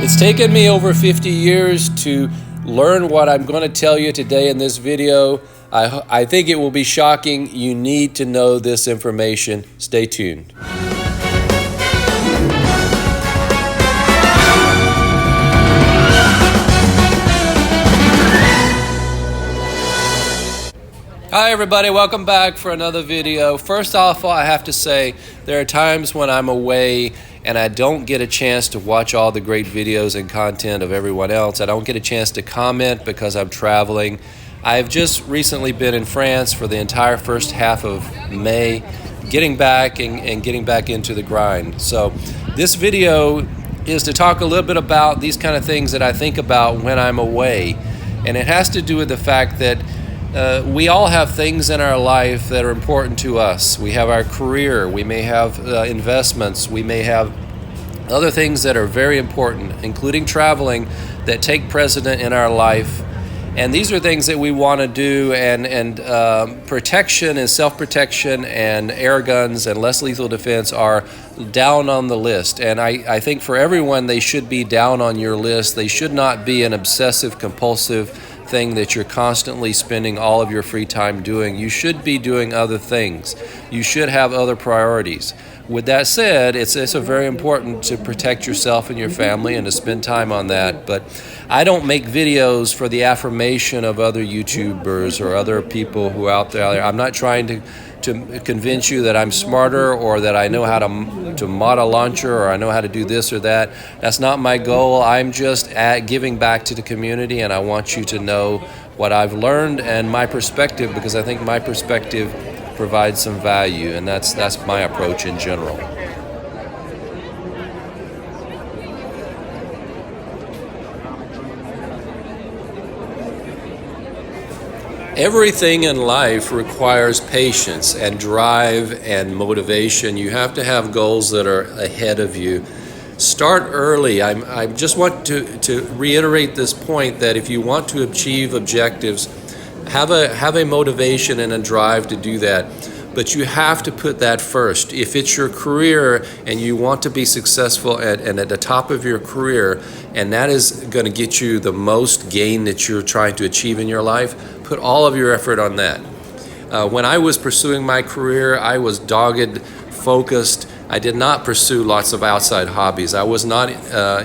It's taken me over 50 years to learn what I'm going to tell you today in this video. I think it will be shocking. You need to know this information. Stay tuned. Hi everybody, welcome back for another video. First off, I have to say there are times when I'm away and I don't get a chance to watch all the great videos and content of everyone else. I don't get a chance to comment because I'm traveling. I've just recently been in France for the entire first half of May, getting back and getting back into the grind. So this video is to talk a little bit about these kind of things that I think about when I'm away. And it has to do with the fact that we all have things in our life that are important to us. We have our career, we may have investments, we may have other things that are very important, including traveling, that take precedent in our life. And these are things that we want to do, and protection and self-protection and air guns and less lethal defense are down on the list. And I think for everyone, they should be down on your list. They should not be an obsessive compulsive thing that you're constantly spending all of your free time doing. You should be doing other things. You should have other priorities. With that said, it's very important to protect yourself and your family and to spend time on that. But I don't make videos for the affirmation of other YouTubers or other people who are out there. I'm not trying to convince you that I'm smarter or that I know how to mod a launcher or I know how to do this or that. That's not my goal. I'm just giving back to the community, and I want you to know what I've learned and my perspective, because I think my perspective provides some value, and that's my approach in general. Everything in life requires patience and drive and motivation. You have to have goals that are ahead of you. Start early. I just want to reiterate this point that if you want to achieve objectives, have a motivation and a drive to do that. But you have to put that first. If it's your career and you want to be successful and at the top of your career, and that is going to get you the most gain that you're trying to achieve in your life, put all of your effort on that. When I was pursuing my career, I was dogged, focused. I did not pursue lots of outside hobbies. I was not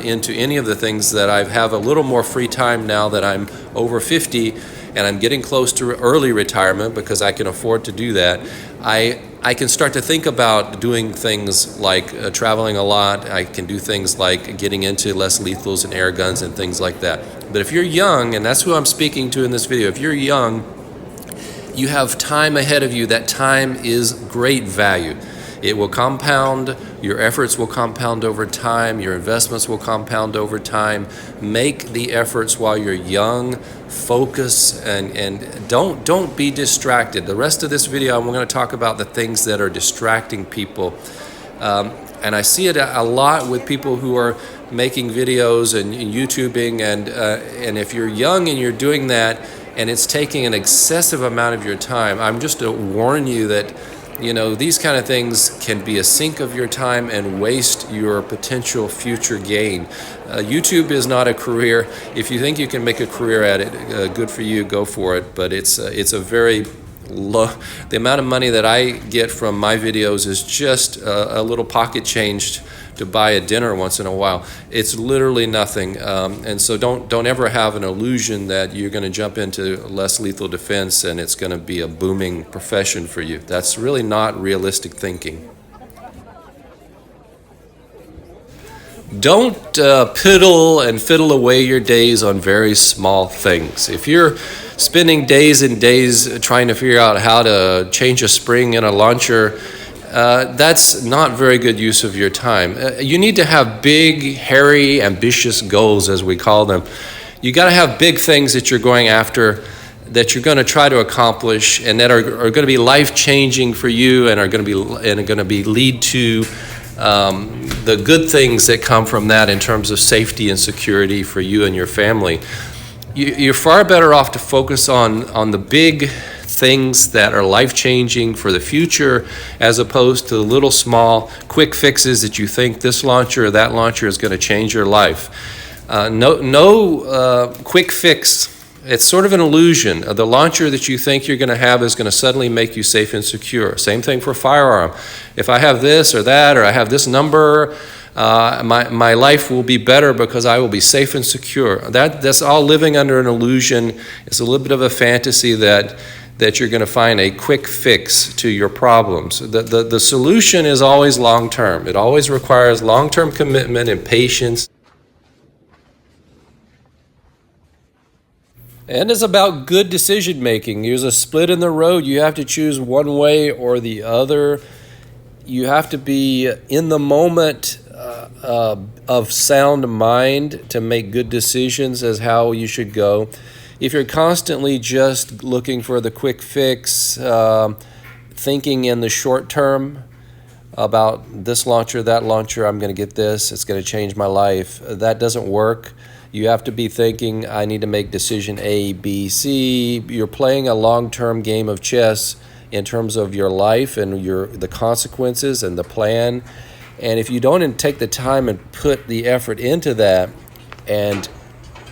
into any of the things that I have a little more free time now that I'm over 50 and I'm getting close to early retirement because I can afford to do that. I can start to think about doing things like traveling a lot. I can do things like getting into less lethals and air guns and things like that. But if you're young, and that's who I'm speaking to in this video, if you're young, you have time ahead of you. That time is great value. It will compound, your efforts will compound over time, your investments will compound over time. Make the efforts while you're young, focus, and don't be distracted. The rest of this video, I'm going to talk about the things that are distracting people. And I see it a lot with people who are making videos and YouTubing, and if you're young and you're doing that, and it's taking an excessive amount of your time, I'm just to warn you that these kind of things can be a sink of your time and waste your potential future gain. YouTube is not a career. If you think you can make a career at it, good for you, go for it. But it's a very low. The amount of money that I get from my videos is just a little pocket change to buy a dinner once in a while. It's literally nothing, and so don't ever have an illusion that you're going to jump into less lethal defense and it's going to be a booming profession for you. That's really not realistic thinking. Don't piddle and fiddle away your days on very small things. If you're spending days and days trying to figure out how to change a spring in a launcher, that's not very good use of your time. You need to have big, hairy, ambitious goals, as we call them. You got to have big things that you're going after, that you're going to try to accomplish, and that are going to be life-changing for you, and are going to be lead to the good things that come from that in terms of safety and security for you and your family. You're far better off to focus on the big things that are life-changing for the future, as opposed to the little small quick fixes that you think this launcher or that launcher is going to change your life. No quick fix. It's sort of an illusion. The launcher that you think you're going to have is going to suddenly make you safe and secure. Same thing for firearm. If I have this or that, or I have this number, my life will be better because I will be safe and secure. That's all living under an illusion. It's a little bit of a fantasy that you're going to find a quick fix to your problems. The solution is always long-term. It always requires long-term commitment and patience. And it's about good decision making. There's a split in the road. You have to choose one way or the other. You have to be in the moment of sound mind to make good decisions as how you should go. If you're constantly just looking for the quick fix, thinking in the short term about this launcher, that launcher, I'm going to get this, it's going to change my life, that doesn't work. You have to be thinking, I need to make decision A, B, C. You're playing a long-term game of chess in terms of your life and the consequences and the plan. And if you don't take the time and put the effort into that, and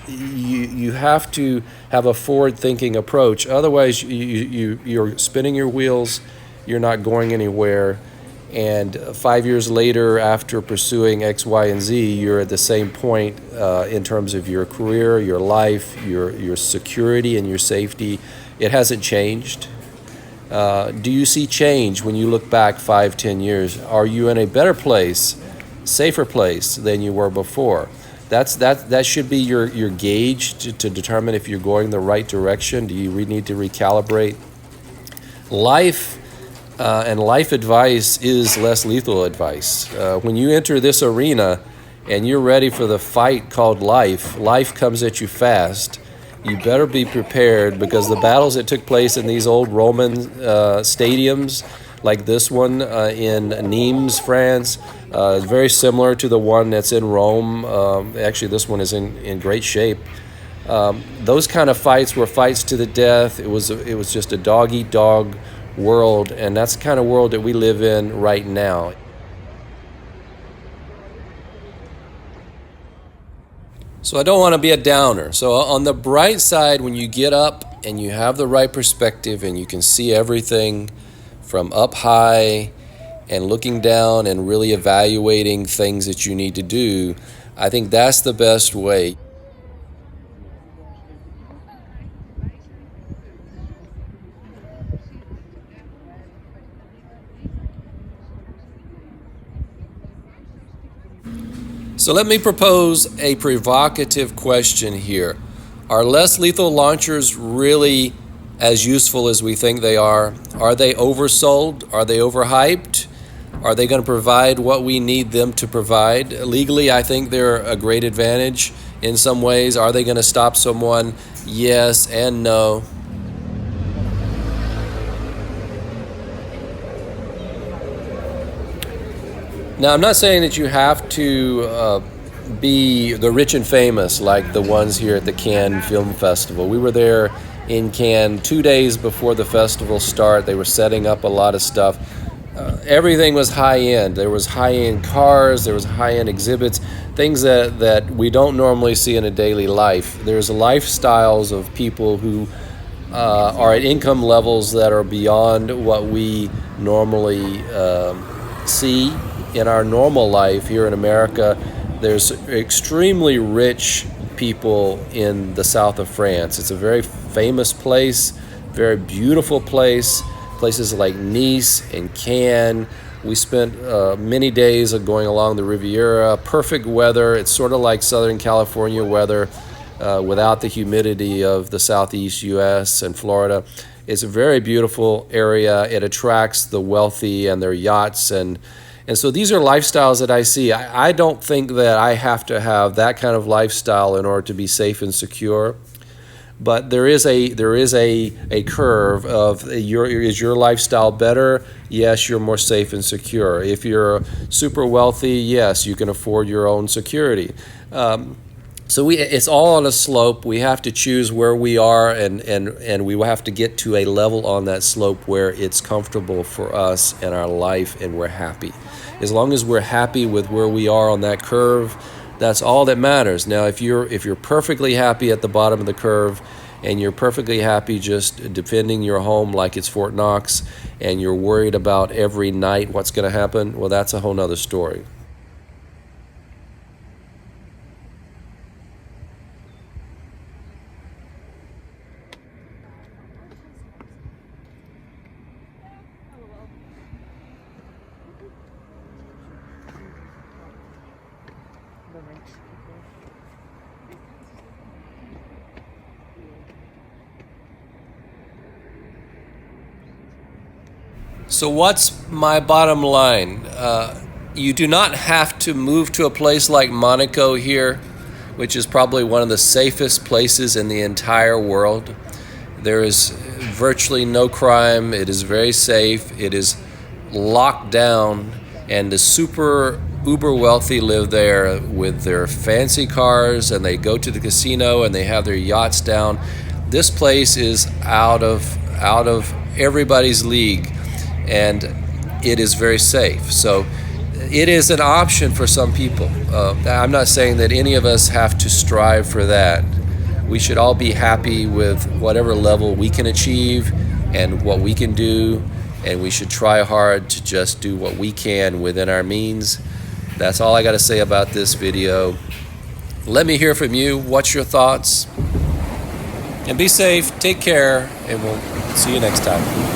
you have to have a forward-thinking approach. Otherwise, you're spinning your wheels, you're not going anywhere. And 5 years later, after pursuing X, Y, and Z, you're at the same point in terms of your career, your life, your security, and your safety. It hasn't changed. Do you see change when you look back 5, 10 years? Are you in a better place, safer place than you were before? That should be your gauge to determine if you're going the right direction. Do you need to recalibrate? Life and life advice is less lethal advice. When you enter this arena and you're ready for the fight called life comes at you fast. You better be prepared, because the battles that took place in these old Roman stadiums, like this one in Nimes, France, is very similar to the one that's in Rome. Actually, this one is in great shape. Those kind of fights were fights to the death. It was just a dog-eat-dog world, and that's the kind of world that we live in right now. So I don't want to be a downer. So on the bright side, when you get up and you have the right perspective and you can see everything from up high and looking down and really evaluating things that you need to do, I think that's the best way. So let me propose a provocative question here. Are less lethal launchers really as useful as we think they are? Are they oversold? Are they overhyped? Are they going to provide what we need them to provide? Legally, I think they're a great advantage in some ways. Are they going to stop someone? Yes and no. Now, I'm not saying that you have to be the rich and famous like the ones here at the Cannes Film Festival. We were there in Cannes 2 days before the festival start. They were setting up a lot of stuff. Everything was high-end. There was high-end cars, there was high-end exhibits, things that we don't normally see in a daily life. There's lifestyles of people who are at income levels that are beyond what we normally see in our normal life here in America. There's extremely rich people in the south of France. It's a very famous place, very beautiful place. Places like Nice and Cannes. We spent many days of going along the Riviera. Perfect weather. It's sort of like Southern California weather without the humidity of the southeast U.S. and Florida. It's a very beautiful area. It attracts the wealthy and their yachts, and so these are lifestyles that I see. I don't think that I have to have that kind of lifestyle in order to be safe and secure. But there is a curve of is your lifestyle better? Yes, you're more safe and secure. If you're super wealthy, yes, you can afford your own security. So it's all on a slope. We have to choose where we are, and we will have to get to a level on that slope where it's comfortable for us and our life, and we're happy. As long as we're happy with where we are on that curve, That's all that matters. Now, if you're perfectly happy at the bottom of the curve, and you're perfectly happy just defending your home like it's Fort Knox, and you're worried about every night what's going to happen, well, that's a whole nother story. So what's my bottom line? You do not have to move to a place like Monaco here, which is probably one of the safest places in the entire world. There is virtually no crime. It is very safe. It is locked down, and the super uber wealthy live there with their fancy cars, and they go to the casino and they have their yachts down. This place is out of everybody's league, and it is very safe. So it is an option for some people. I'm not saying that any of us have to strive for that. We should all be happy with whatever level we can achieve and what we can do, and we should try hard to just do what we can within our means. That's all I got to say about this video. Let me hear from you. What's your thoughts? And be safe, take care, and we'll see you next time.